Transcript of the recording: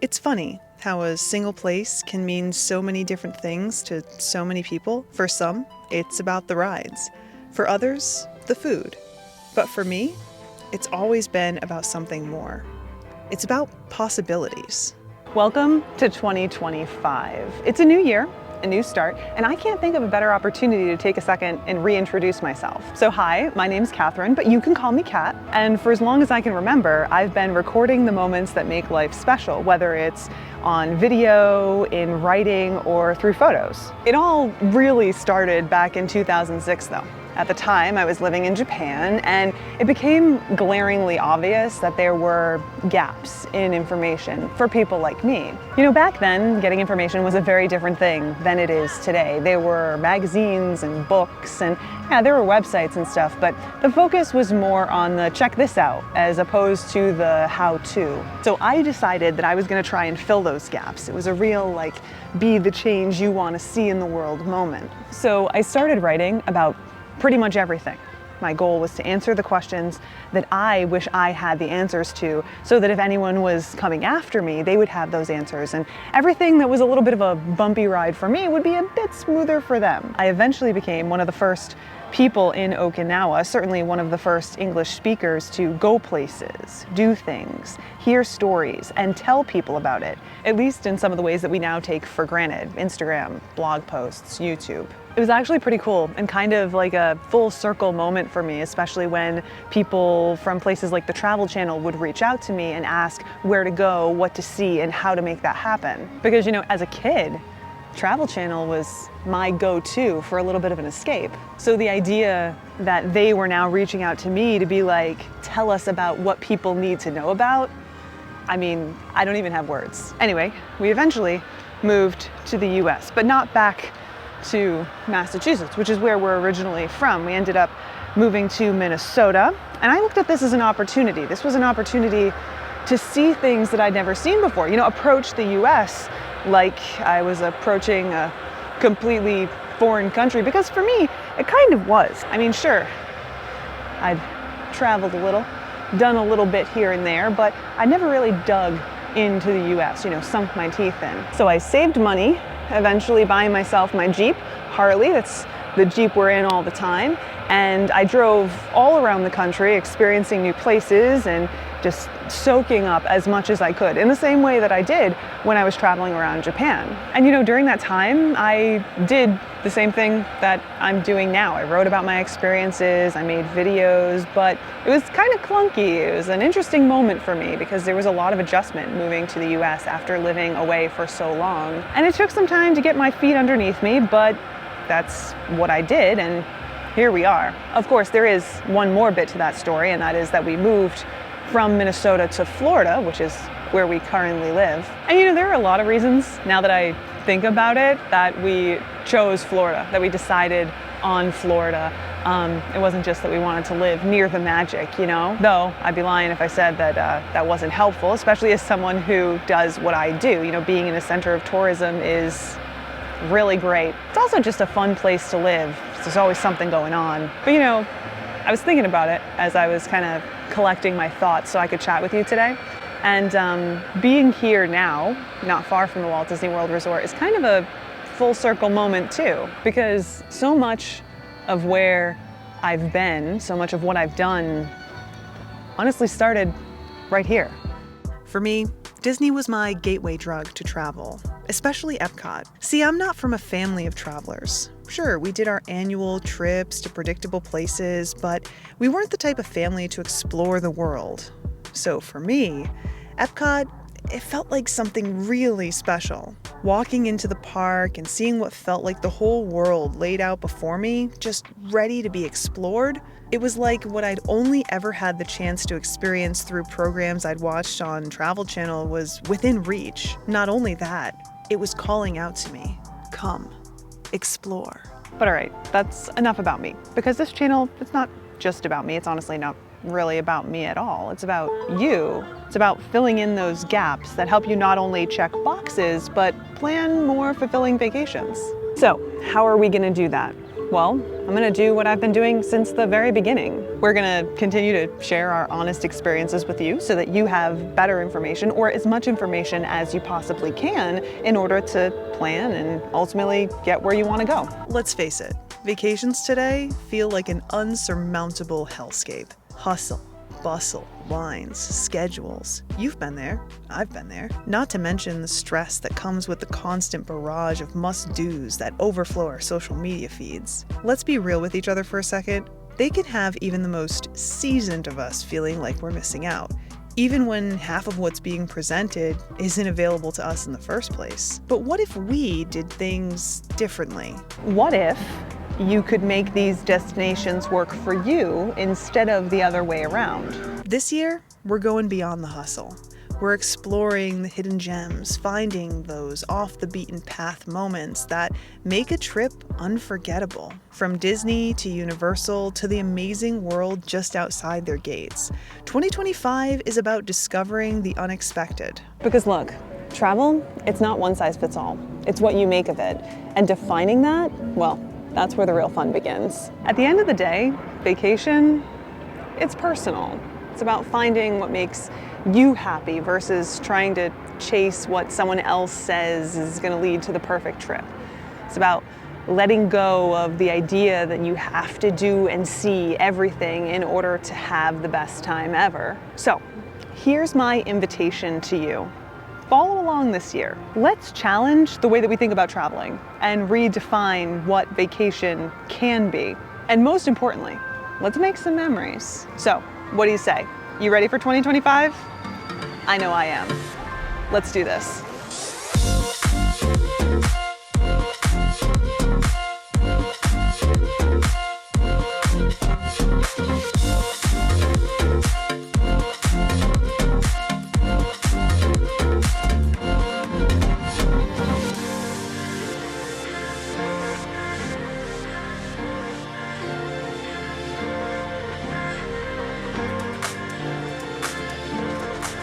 It's funny how a single place can mean so many different things to so many people. For some, it's about the rides. For others, the food. But for me, it's always been about something more. It's about possibilities. Welcome to 2025. It's a new year, a new start, and I can't think of a better opportunity to take a second and reintroduce myself. So hi, my name's Catherine, but you can call me Kat. And for as long as I can remember, I've been recording the moments that make life special, whether it's on video, in writing, or through photos. It all really started back in 2006 though. At the time, I was living in Japan, and it became glaringly obvious that there were gaps in information for people like me. You know, back then, getting information was a very different thing than it is today. There were magazines and books, and yeah, there were websites and stuff, but the focus was more on the check this out as opposed to the how-to. So I decided that I was going to try and fill those gaps. It was a real, be the change you want to see in the world moment. So I started writing about pretty much everything. My goal was to answer the questions that I wish I had the answers to, so that if anyone was coming after me, they would have those answers, and everything that was a little bit of a bumpy ride for me would be a bit smoother for them. I eventually became one of the first people in Okinawa, certainly one of the first English speakers to go places, do things, hear stories, and tell people about it, at least in some of the ways that we now take for granted: Instagram, blog posts, YouTube. It was actually pretty cool and kind of like a full circle moment for me, especially when people from places like the Travel Channel would reach out to me and ask where to go, what to see, and how to make that happen. Because, you know, as a kid, Travel Channel was my go-to for a little bit of an escape. So the idea that they were now reaching out to me to be like, tell us about what people need to know about, I mean, I don't even have words. Anyway, we eventually moved to the US, but not back to Massachusetts, which is where we're originally from. We ended up moving to Minnesota, and I looked at this as an opportunity. This was an opportunity to see things that I'd never seen before. You know, approach the US like I was approaching a completely foreign country, because for me, it kind of was. I mean, sure, I'd traveled a little, done a little bit here and there, but I never really dug into the US, you know, sunk my teeth in. So I saved money, eventually buying myself my Jeep, Harley. That's the Jeep we're in all the time. And I drove all around the country, experiencing new places and just soaking up as much as I could, in the same way that I did when I was traveling around Japan. And you know, during that time, I did the same thing that I'm doing now. I wrote about my experiences, I made videos, but it was kind of clunky. It was an interesting moment for me because there was a lot of adjustment moving to the US after living away for so long. And it took some time to get my feet underneath me, but that's what I did, and here we are. Of course, there is one more bit to that story, and that is that we moved from Minnesota to Florida, which is where we currently live. And you know, there are a lot of reasons, now that I think about it, that we chose Florida, that we decided on Florida. It wasn't just that we wanted to live near the magic, you know? Though, I'd be lying if I said that that wasn't helpful, especially as someone who does what I do. You know, being in a center of tourism is really great. It's also just a fun place to live. There's always something going on. But you know, I was thinking about it as I was kind of collecting my thoughts so I could chat with you today. And being here now, not far from the Walt Disney World Resort, is kind of a full circle moment too, because so much of where I've been, so much of what I've done, honestly started right here. For me, Disney was my gateway drug to travel, especially Epcot. See, I'm not from a family of travelers. Sure, we did our annual trips to predictable places, but we weren't the type of family to explore the world. So for me, Epcot, it felt like something really special. Walking into the park and seeing what felt like the whole world laid out before me, just ready to be explored, it was like what I'd only ever had the chance to experience through programs I'd watched on Travel Channel was within reach. Not only that, it was calling out to me, come, explore. But all right, that's enough about me, because this channel, it's not just about me. It's honestly not really about me at all. It's about you. It's about filling in those gaps that help you not only check boxes, but plan more fulfilling vacations. So how are we gonna do that? Well, I'm gonna do what I've been doing since the very beginning. We're gonna continue to share our honest experiences with you so that you have better information, or as much information as you possibly can, in order to plan and ultimately get where you wanna go. Let's face it, vacations today feel like an unsurmountable hellscape. Hustle, bustle, lines, schedules. You've been there. I've been there. Not to mention the stress that comes with the constant barrage of must-dos that overflow our social media feeds. Let's be real with each other for a second. They can have even the most seasoned of us feeling like we're missing out, even when half of what's being presented isn't available to us in the first place. But what if we did things differently? What if you could make these destinations work for you instead of the other way around? This year, we're going beyond the hustle. We're exploring the hidden gems, finding those off-the-beaten-path moments that make a trip unforgettable. From Disney to Universal to the amazing world just outside their gates, 2025 is about discovering the unexpected. Because look, travel, it's not one size fits all. It's what you make of it. And defining that, well, that's where the real fun begins. At the end of the day, vacation, it's personal. It's about finding what makes you happy versus trying to chase what someone else says is going to lead to the perfect trip. It's about letting go of the idea that you have to do and see everything in order to have the best time ever. So, here's my invitation to you. Follow along this year. Let's challenge the way that we think about traveling and redefine what vacation can be. And most importantly, let's make some memories. So, what do you say? You ready for 2025? I know I am. Let's do this.